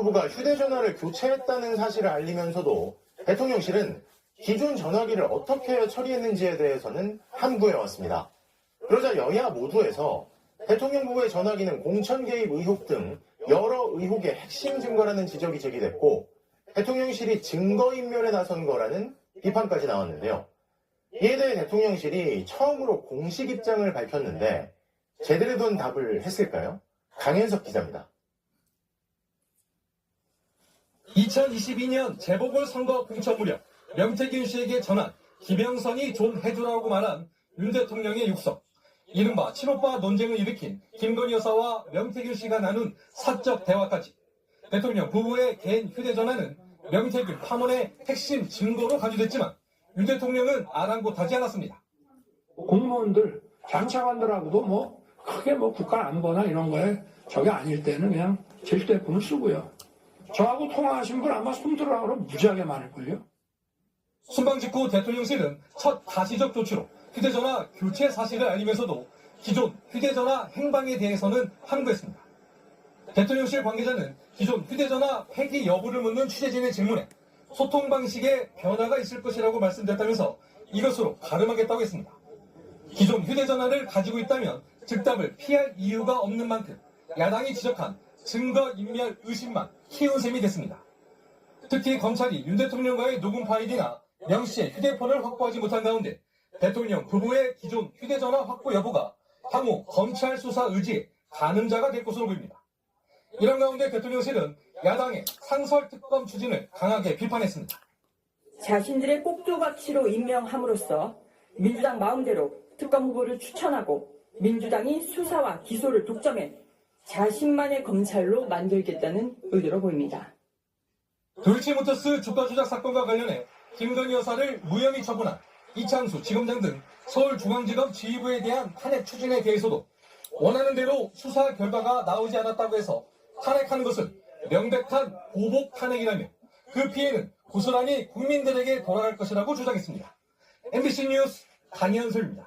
후보가 휴대전화를 교체했다는 사실을 알리면서도 대통령실은 기존 전화기를 어떻게 처리했는지에 대해서는 함구해왔습니다. 그러자 여야 모두에서 대통령 부부의 전화기는 공천 개입 의혹 등 여러 의혹의 핵심 증거라는 지적이 제기됐고 대통령실이 증거인멸에 나선 거라는 비판까지 나왔는데요. 이에 대해 대통령실이 처음으로 공식 입장을 밝혔는데 제대로 된 답을 했을까요? 강현석 기자입니다. 2022년 재보궐선거 공천 무렵 명태균 씨에게 전한 김영선이 좀 해주라고 말한 윤 대통령의 육성, 이른바 친오빠 논쟁을 일으킨 김건희 여사와 명태균 씨가 나눈 사적 대화까지 대통령 부부의 개인 휴대전화는 명태균 파문의 핵심 증거로 간주됐지만 윤 대통령은 아랑곳하지 않았습니다. 공무원들, 장차관들하고도 크게 국가 안보나 이런 거에 저게 아닐 때는 그냥 질투폰을 쓰고요. 저하고 통화하신 분 아마 손들어라고 무지하게 많을걸요. 순방 직후 대통령실은 첫 가시적 조치로 휴대전화 교체 사실을 알리면서도 기존 휴대전화 행방에 대해서는 함구했습니다. 대통령실 관계자는 기존 휴대전화 폐기 여부를 묻는 취재진의 질문에 소통 방식에 변화가 있을 것이라고 말씀드렸다면서 이것으로 가름하겠다고 했습니다. 기존 휴대전화를 가지고 있다면 즉답을 피할 이유가 없는 만큼 야당이 지적한 증거인멸 의심만 키운 셈이 됐습니다. 특히 검찰이 윤 대통령과의 녹음 파일이나 명 씨의 휴대폰을 확보하지 못한 가운데 대통령 부부의 기존 휴대전화 확보 여부가 향후 검찰 수사 의지의 가늠자가 될 것으로 보입니다. 이런 가운데 대통령실은 야당의 상설특검 추진을 강하게 비판했습니다. 자신들의 꼭두각시로 임명함으로써 민주당 마음대로 특검 후보를 추천하고 민주당이 수사와 기소를 독점해 자신만의 검찰로 만들겠다는 의도로 보입니다. 도이치모터스 주가 조작 사건과 관련해 김건희 여사를 무혐의 처분한 이창수 지검장 등 서울중앙지검 지휘부에 대한 탄핵 추진에 대해서도 원하는 대로 수사 결과가 나오지 않았다고 해서 탄핵하는 것은 명백한 보복 탄핵이라며 그 피해는 고스란히 국민들에게 돌아갈 것이라고 주장했습니다. MBC 뉴스 강현솔입니다.